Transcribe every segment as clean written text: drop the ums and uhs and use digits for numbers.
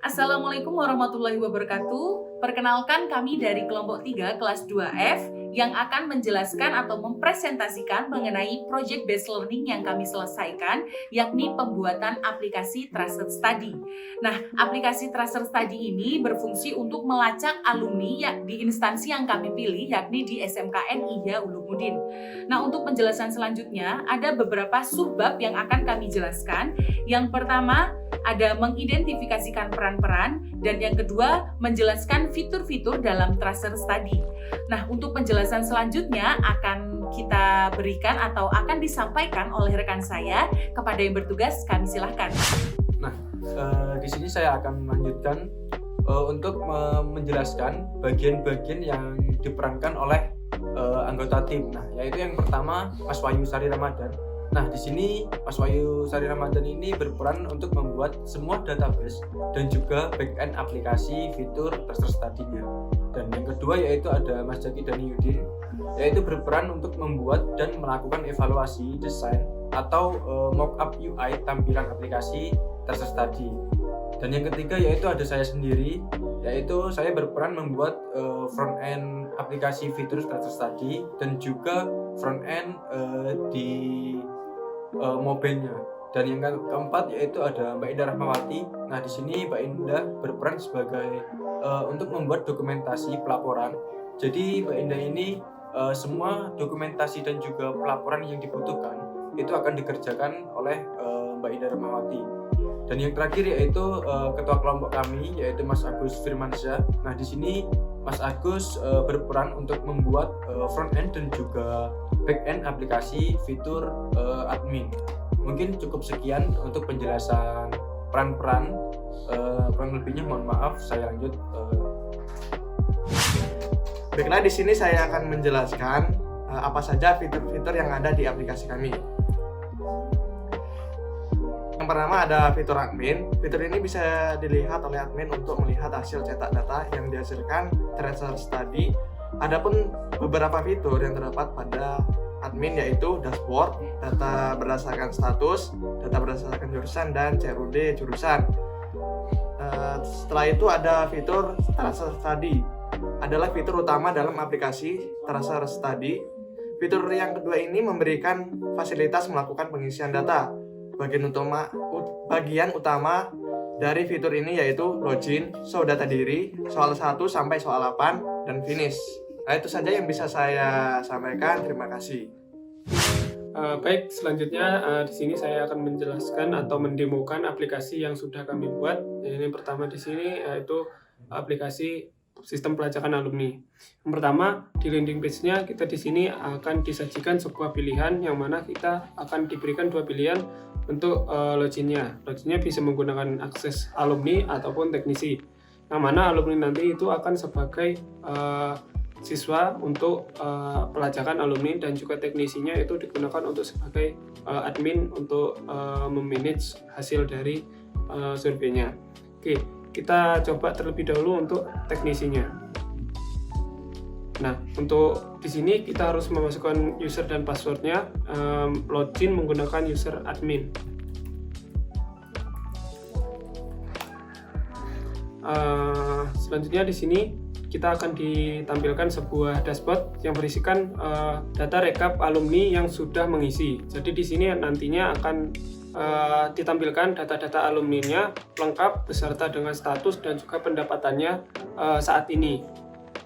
Assalamualaikum warahmatullahi wabarakatuh. Perkenalkan kami dari kelompok 3 kelas 2F yang akan menjelaskan atau mempresentasikan mengenai project based learning yang kami selesaikan, yakni pembuatan aplikasi Trusted Study. Nah, aplikasi Trusted Study ini berfungsi untuk melacak alumni di instansi yang kami pilih, yakni di SMKN Ihya Ulumuddin. Nah, untuk penjelasan selanjutnya ada beberapa subbab yang akan kami jelaskan. Yang pertama, ada mengidentifikasikan peran-peran, dan yang kedua menjelaskan fitur-fitur dalam Trusted Study. Nah, untuk penjelasan selanjutnya akan kita berikan atau akan disampaikan oleh rekan saya. Kepada yang bertugas, kami silahkan. Nah, di sini saya akan melanjutkan untuk menjelaskan bagian-bagian yang diperankan oleh anggota tim. Nah, yaitu yang pertama Mas Wahyu Sari Ramadan. Nah, di sini Mas Wahyu Sari Ramadan ini berperan untuk membuat semua database dan juga backend aplikasi fitur Trusted Study-nya. Dan yang kedua yaitu ada Mas Jaki Daniudin, yaitu berperan untuk membuat dan melakukan evaluasi desain atau mockup UI tampilan aplikasi Trusted Study. Dan yang ketiga yaitu ada saya sendiri, yaitu saya berperan membuat front end aplikasi fitur Trusted Study dan juga front end di mobilenya. Dan yang keempat yaitu ada Mbak Indah Rahmawati. Nah, di sini Mbak Indah berperan sebagai untuk membuat dokumentasi pelaporan. Jadi Mbak Indah ini semua dokumentasi dan juga pelaporan yang dibutuhkan itu akan dikerjakan oleh Mbak Indah Rahmawati. Dan yang terakhir yaitu ketua kelompok kami yaitu Mas Agus Firmansyah. Nah, di sini Mas Agus berperan untuk membuat front end dan juga back end aplikasi fitur admin. Mungkin cukup sekian untuk penjelasan peran-peran. Kurang lebihnya mohon maaf, saya lanjut. Baiklah, di sini saya akan menjelaskan apa saja fitur-fitur yang ada di aplikasi kami. Yang pertama ada fitur admin. Fitur ini bisa dilihat oleh admin untuk melihat hasil cetak data yang dihasilkan Trusted Study. Adapun beberapa fitur yang terdapat pada admin yaitu dashboard, data berdasarkan status, data berdasarkan jurusan, dan CRUD jurusan. Setelah itu ada fitur Trusted Study, adalah fitur utama dalam aplikasi Trusted Study. Fitur yang kedua ini memberikan fasilitas melakukan pengisian data. Bagian utama dari fitur ini yaitu login, show data diri, soal 1 sampai soal 8, dan finish. Nah, itu saja yang bisa saya sampaikan. Terima kasih. Baik, selanjutnya di sini saya akan menjelaskan atau mendemokan aplikasi yang sudah kami buat. Ini pertama di sini yaitu aplikasi sistem pelacakan alumni. Yang pertama, di landing page-nya kita di sini akan disajikan sebuah pilihan yang mana kita akan diberikan dua pilihan untuk loginnya. Loginnya bisa menggunakan akses alumni ataupun teknisi. Yang mana alumni nanti itu akan sebagai siswa untuk pelacakan alumni, dan juga teknisinya itu digunakan untuk sebagai admin untuk memanage hasil dari surveinya. Oke, kita coba terlebih dahulu untuk teknisinya. Nah, untuk di sini kita harus memasukkan user dan passwordnya, login menggunakan user admin. Selanjutnya di sini kita akan ditampilkan sebuah dashboard yang berisikan data rekap alumni yang sudah mengisi. Jadi di sini nantinya akan ditampilkan data-data alumninya lengkap beserta dengan status dan juga pendapatannya saat ini.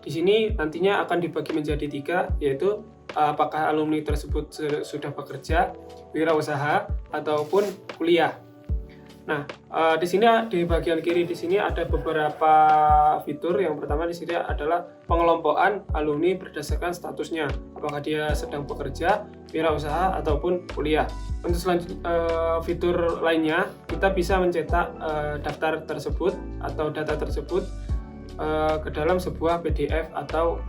Di sini nantinya akan dibagi menjadi 3, yaitu apakah alumni tersebut sudah bekerja, wirausaha, ataupun kuliah. Nah, di sini di bagian kiri di sini ada beberapa fitur. Yang pertama di sini adalah pengelompokan alumni berdasarkan statusnya, apakah dia sedang bekerja, wirausaha, ataupun kuliah. Untuk fitur lainnya, kita bisa mencetak daftar tersebut atau data tersebut ke dalam sebuah PDF atau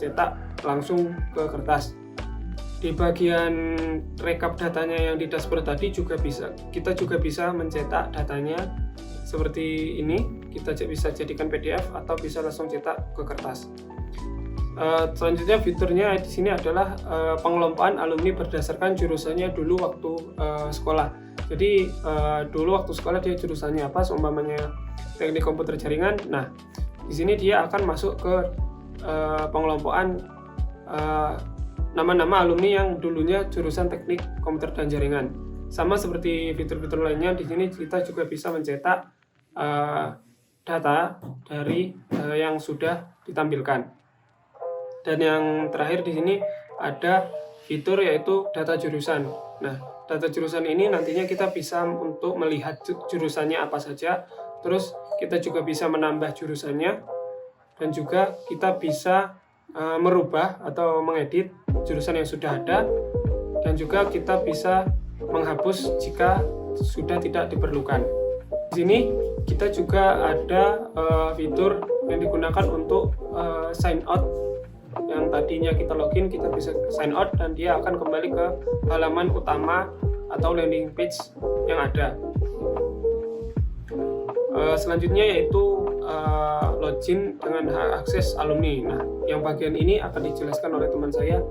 cetak langsung ke kertas. Di bagian rekap datanya yang di dashboard tadi kita juga bisa mencetak datanya seperti ini. Kita bisa jadikan PDF atau bisa langsung cetak ke kertas. Selanjutnya fiturnya di sini adalah pengelompokan alumni berdasarkan jurusannya dulu waktu sekolah. Jadi dulu waktu sekolah dia jurusannya apa, seumpamanya teknik komputer jaringan. Nah, di sini dia akan masuk ke pengelompokan nama-nama alumni yang dulunya jurusan teknik komputer dan jaringan. Sama seperti fitur-fitur lainnya, di sini kita juga bisa mencetak data dari yang sudah ditampilkan. Dan yang terakhir di sini ada fitur yaitu data jurusan. Nah, data jurusan ini nantinya kita bisa untuk melihat jurusannya apa saja, terus kita juga bisa menambah jurusannya, dan juga kita bisa merubah atau mengedit jurusan yang sudah ada, dan juga kita bisa menghapus jika sudah tidak diperlukan. Di sini kita juga ada fitur yang digunakan untuk sign out. Yang tadinya kita login, kita bisa sign out dan dia akan kembali ke halaman utama atau landing page yang ada. Selanjutnya yaitu login dengan hak akses alumni. Nah, yang bagian ini akan dijelaskan oleh teman saya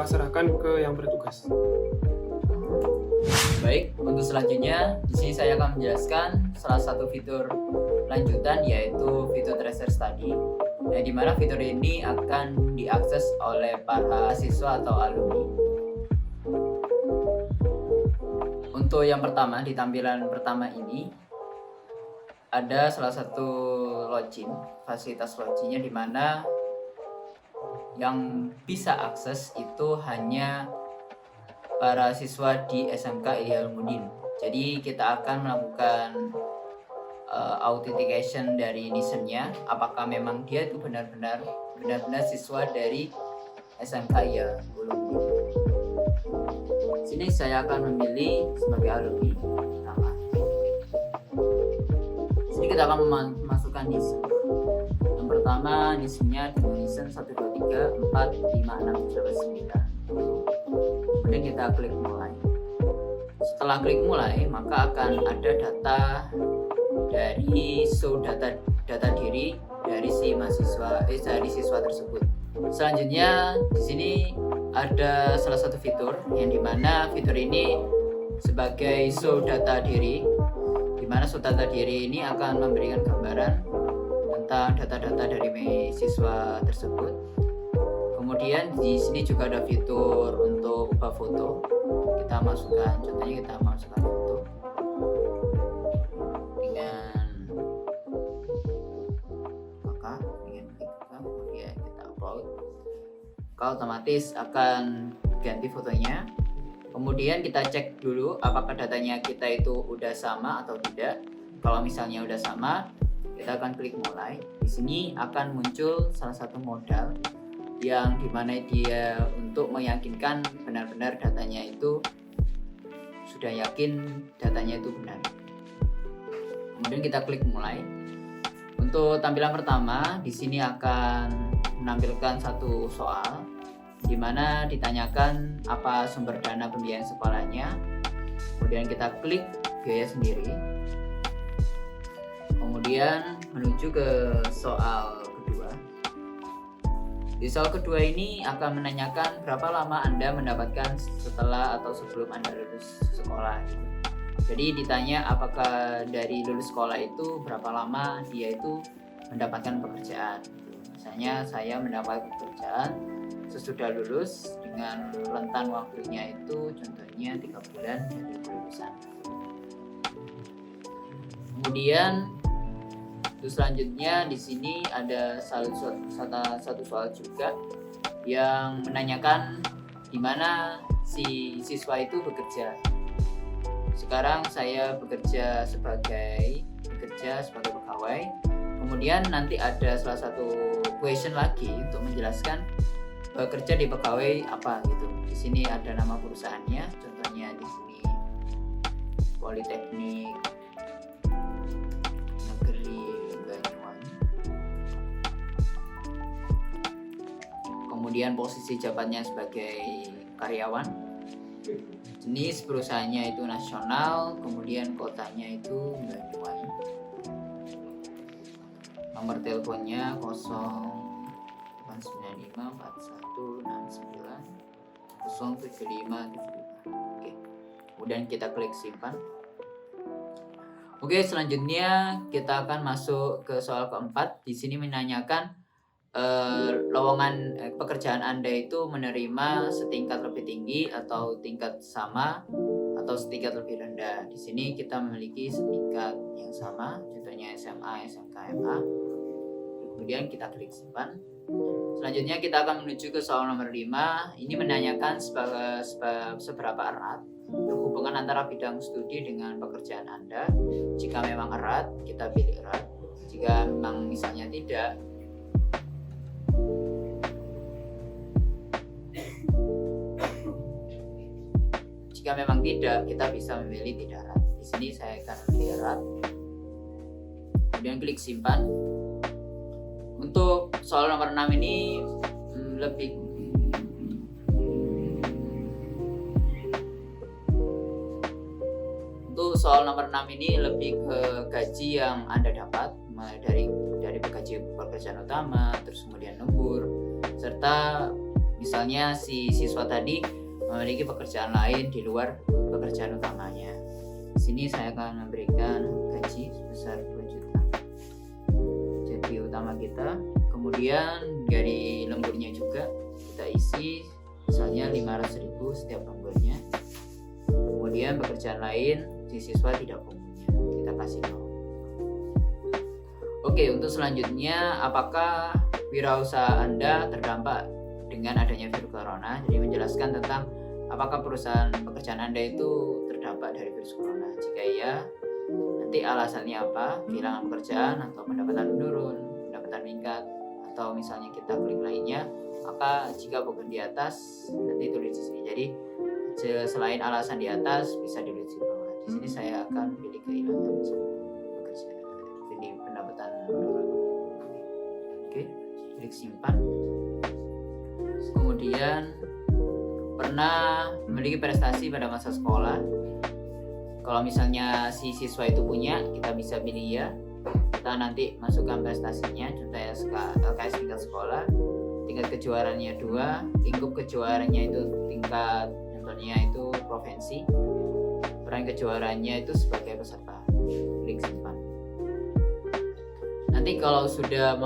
serahkan ke yang bertugas. Baik, untuk selanjutnya di sini saya akan menjelaskan salah satu fitur lanjutan yaitu fitur tracer study, di mana fitur ini akan diakses oleh para siswa atau alumni. Untuk yang pertama, di tampilan pertama ini ada salah satu login, fasilitas loginnya, di mana yang bisa akses itu hanya para siswa di SMK Ihyaulmudin. Jadi kita akan melakukan authentication dari nisennya, apakah memang dia itu benar-benar siswa dari SMK Ihyaulmudin. Sini saya akan memilih sebagai alumni pertama. Sini kita akan memasukkan nisen. Yang pertama nisennya dengan nisen 123456789. Kemudian kita klik mulai. Setelah klik mulai, maka akan ada data dari data diri dari dari siswa tersebut. Selanjutnya di sini ada salah satu fitur yang dimana fitur ini sebagai show data diri, dimana show data diri ini akan memberikan gambaran tentang data-data dari siswa tersebut. Kemudian di sini juga ada fitur untuk ubah foto. Kita masukkan, contohnya kita masukkan foto dengan kemudian kita upload. Maka otomatis akan ganti fotonya. Kemudian kita cek dulu apakah datanya kita itu udah sama atau tidak. Kalau misalnya udah sama, kita akan klik mulai. Di sini akan muncul salah satu modal yang dimana dia untuk meyakinkan benar-benar datanya itu sudah yakin datanya itu benar. Kemudian kita klik mulai. Untuk tampilan pertama di sini akan menampilkan satu soal di mana ditanyakan apa sumber dana pembiayaan sekolahnya. Kemudian kita klik biaya sendiri. Kemudian menuju ke soal kedua. Di soal kedua ini akan menanyakan berapa lama Anda mendapatkan setelah atau sebelum Anda lulus sekolah. Jadi ditanya apakah dari lulus sekolah itu berapa lama dia itu mendapatkan pekerjaan. Misalnya saya mendapat pekerjaan sesudah lulus dengan rentan waktunya itu contohnya 3 bulan dari kelulusan. Kemudian selanjutnya di sini ada satu soal juga yang menanyakan di mana si siswa itu bekerja. Sekarang saya bekerja sebagai pegawai. Kemudian nanti ada salah satu question lagi untuk menjelaskan bekerja di pegawai apa gitu. Di sini ada nama perusahaannya, contohnya di sini Politeknik Negeri Banyuwangi. Kemudian posisi jabatannya sebagai karyawan. Jenis perusahaannya itu nasional, kemudian kotanya itu Banyuwangi. Nomor teleponnya 08954169 07575. Oke. kemudian kita klik simpan. Oke, selanjutnya kita akan masuk ke soal keempat. Di sini menanyakan lowongan pekerjaan Anda itu menerima setingkat lebih tinggi atau tingkat sama atau setingkat lebih rendah. Di sini kita memiliki setingkat yang sama, contohnya SMA, SMK, MA. Kemudian kita klik simpan. Selanjutnya kita akan menuju ke soal nomor 5. Ini menanyakan seberapa erat hubungan antara bidang studi dengan pekerjaan Anda. Jika memang erat, kita pilih erat. Jika memang misalnya tidak, kita bisa memilih tidak erat. Di sini saya akan memilih erat. Kemudian klik simpan. Untuk soal nomor 6 ini lebih ke gaji yang Anda dapat, mulai dari gaji pekerjaan utama, terus kemudian lembur, serta misalnya si siswa tadi memiliki pekerjaan lain di luar pekerjaan utamanya. Di sini saya akan memberikan gaji sebesar 2 juta. Jadi utama kita, kemudian dari lemburnya juga kita isi misalnya 500.000 setiap lemburnya. Kemudian pekerjaan lain si siswa tidak punya, kita kasih 0. Oke, untuk selanjutnya, apakah wirausaha Anda terdampak dengan adanya virus corona? Jadi menjelaskan tentang apakah pekerjaan Anda itu terdampak dari virus corona. Jika iya, nanti alasannya apa? Kehilangan pekerjaan atau pendapatan menurun, pendapatan meningkat, atau misalnya kita klik lainnya. Maka jika bukan di atas, nanti tulis di sini. Jadi selain alasan di atas, bisa ditulis di bawah. Di sini saya akan pilih kehilangan pekerjaan, jadi pendapatan menurun. Oke, klik simpan. Kemudian pernah memiliki prestasi pada masa sekolah. Kalau misalnya si siswa itu punya, kita bisa pilih ya. Kita nanti masukkan prestasinya, contohnya LKS tingkat sekolah, tingkat kejuaraannya 2, lingkup kejuaraannya itu tingkat, contohnya itu provinsi, peran kejuaraannya itu sebagai peserta. Klik simpan. Nanti kalau sudah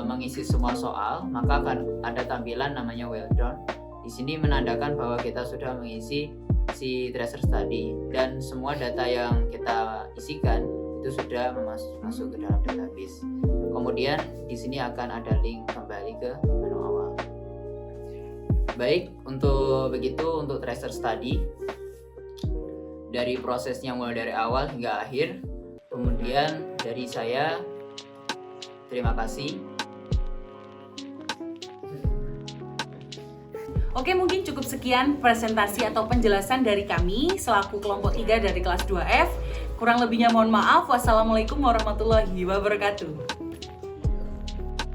mengisi semua soal, maka akan ada tampilan namanya well done. Di sini menandakan bahwa kita sudah mengisi si tracer study dan semua data yang kita isikan itu sudah masuk ke dalam database. Kemudian di sini akan ada link kembali ke menu awal. Baik, untuk tracer study dari prosesnya mulai dari awal hingga akhir. Kemudian dari saya, terima kasih. Oke, mungkin cukup sekian presentasi atau penjelasan dari kami selaku kelompok 3 dari kelas 2F. Kurang lebihnya mohon maaf. Wassalamualaikum warahmatullahi wabarakatuh.